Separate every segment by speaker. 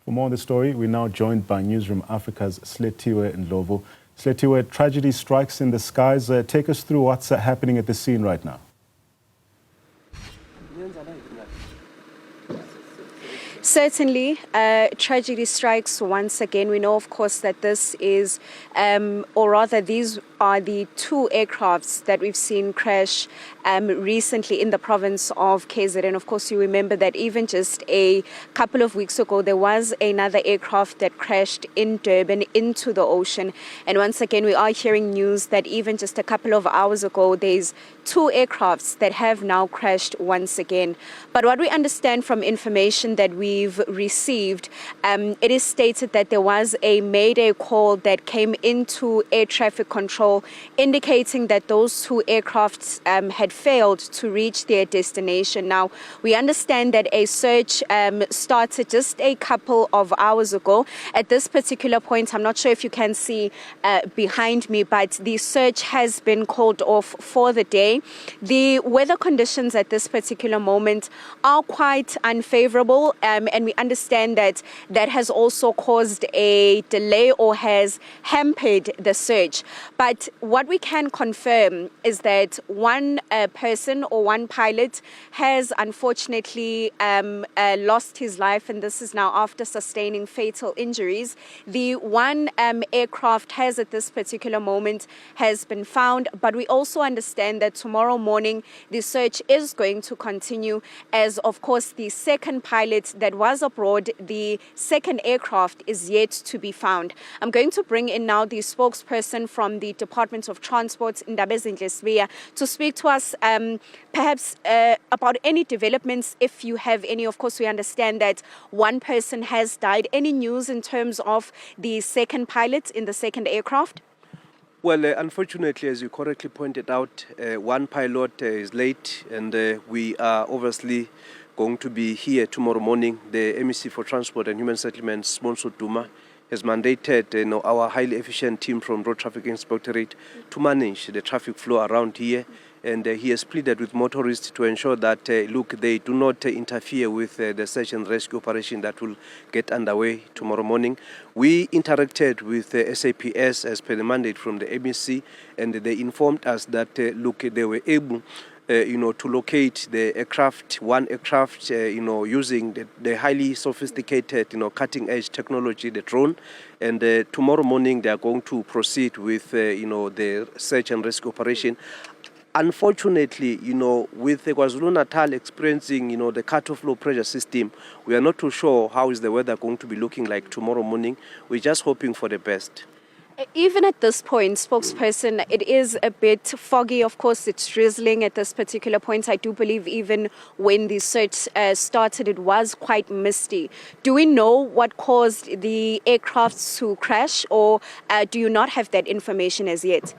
Speaker 1: For more on the story, we're now joined by Newzroom Afrika's Silethiwe Ndlovu. Silethiwe, tragedy strikes in the skies. Take us through what's happening at the scene right now.
Speaker 2: Certainly, tragedy strikes once again. We know, of course, that this is, or rather, these are the two aircrafts that we've seen crash recently in the province of KZN. Of course, you remember that even just a couple of weeks ago, there was another aircraft that crashed in Durban into the ocean. And once again, we are hearing news that even just a couple of hours ago, there's two aircrafts that have now crashed once again. But what we understand from information that we've received, it is stated that there was a mayday call that came into air traffic control, indicating that those two aircrafts had failed to reach their destination. Now, we understand that a search started just a couple of hours ago. At this particular point, I'm not sure if you can see behind me, but the search has been called off for the day. The weather conditions at this particular moment are quite unfavorable, and we understand that that has also caused a delay or has hampered the search. But what we can confirm is that one person or one pilot has unfortunately lost his life, and this is now after sustaining fatal injuries. The one aircraft has at this particular moment has been found, but we also understand that tomorrow morning the search is going to continue, as of course the second pilot that was abroad, the second aircraft, is yet to be found. I'm going to bring in now the spokesperson from the Department of Transport, Ndlovu, to speak to us perhaps about any developments, if you have any. Of course, we understand that one person has died. Any news in terms of the second pilot in the second aircraft?
Speaker 3: Well, unfortunately, as you correctly pointed out, one pilot is late, and we are obviously going to be here tomorrow morning. The MEC for Transport and Human Settlements, Monso Duma, has mandated our highly efficient team from Road Traffic Inspectorate to manage the traffic flow around here. And he has pleaded with motorists to ensure that, they do not interfere with the search and rescue operation that will get underway tomorrow morning. We interacted with SAPS as per the mandate from the MEC, and they informed us that, they were able to locate the aircraft, one aircraft, using the highly sophisticated, cutting-edge technology, the drone. And tomorrow morning they are going to proceed with, the search and rescue operation. Unfortunately, with the KwaZulu-Natal experiencing, the cut-off low pressure system, we are not too sure how is the weather going to be looking like tomorrow morning. We're just hoping for the best.
Speaker 2: Even at this point, spokesperson, it is a bit foggy. Of course, it's drizzling at this particular point. I do believe even when the search started, it was quite misty. Do we know what caused the aircraft to crash, or do you not have that information as yet?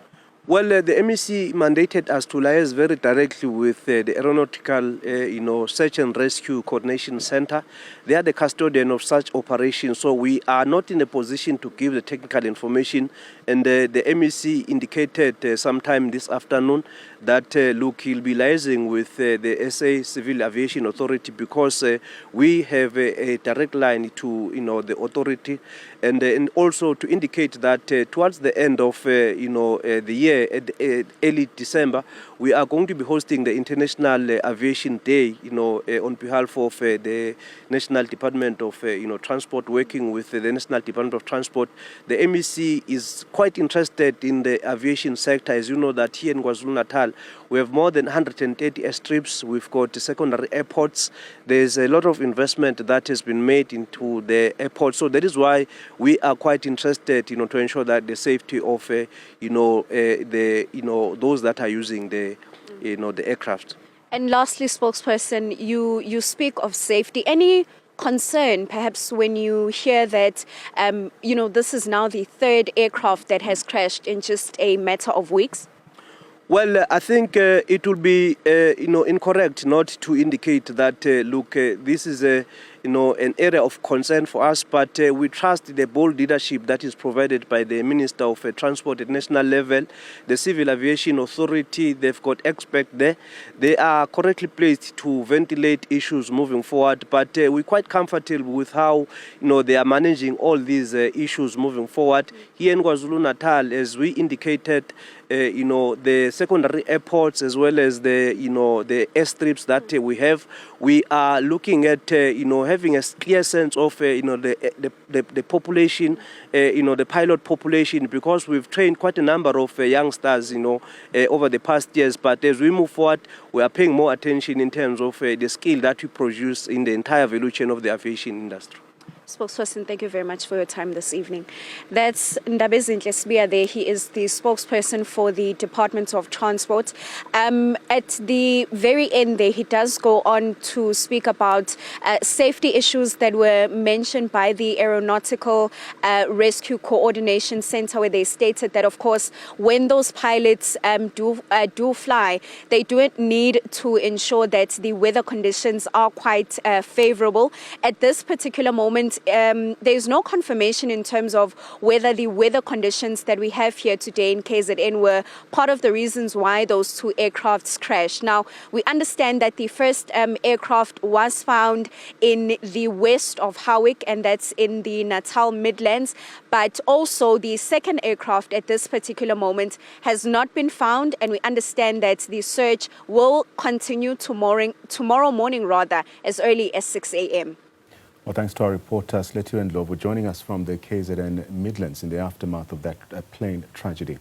Speaker 3: Well, the MEC mandated us to liaise very directly with the Aeronautical, Search and Rescue Coordination Center. They are the custodian of such operations, so we are not in a position to give the technical information. And the MEC indicated sometime this afternoon that, he'll be liaising with the SA Civil Aviation Authority, because we have a direct line to, the authority, and also to indicate that towards the end of, the year, early December, we are going to be hosting the International Aviation Day, on behalf of the National Department of Transport, working with the National Department of Transport. The MEC is quite interested in the aviation sector. As you know, that here in KwaZulu-Natal, we have more than 130 airstrips. We've got secondary airports. There's a lot of investment that has been made into the airport. So that is why we are quite interested, to ensure that the safety of, those that are using the aircraft.
Speaker 2: And lastly, spokesperson, you speak of safety. Any concern, perhaps, when you hear that, this is now the third aircraft that has crashed in just a matter of weeks?
Speaker 3: Well, I think it would be, incorrect not to indicate that, this is an area of concern for us, but we trust the bold leadership that is provided by the Minister of Transport at national level, the Civil Aviation Authority. They've got experts there. They are correctly placed to ventilate issues moving forward, but we're quite comfortable with how they are managing all these issues moving forward. Here in KwaZulu-Natal, as we indicated, the secondary airports as well as the airstrips that we have, we are looking at having a clear sense of the population, the pilot population, because we've trained quite a number of youngsters over the past years. But as we move forward, we are paying more attention in terms of the skill that we produce in the entire value chain of the aviation industry.
Speaker 2: Spokesperson, thank you very much for your time this evening. That's Ndlovu there. He is the spokesperson for the Department of Transport. At the very end there, he does go on to speak about safety issues that were mentioned by the Aeronautical Rescue Coordination Center, where they stated that, of course, when those pilots do fly, they do need to ensure that the weather conditions are quite favorable. At this particular moment, there's no confirmation in terms of whether the weather conditions that we have here today in KZN were part of the reasons why those two aircrafts crashed. Now, we understand that the first aircraft was found in the west of Howick, and that's in the Natal Midlands, but also the second aircraft at this particular moment has not been found, and we understand that the search will continue tomorrow morning as early as 6 a.m.
Speaker 1: Well, thanks to our reporter Silethiwe Ndlovu joining us from the KZN Midlands in the aftermath of that plane tragedy.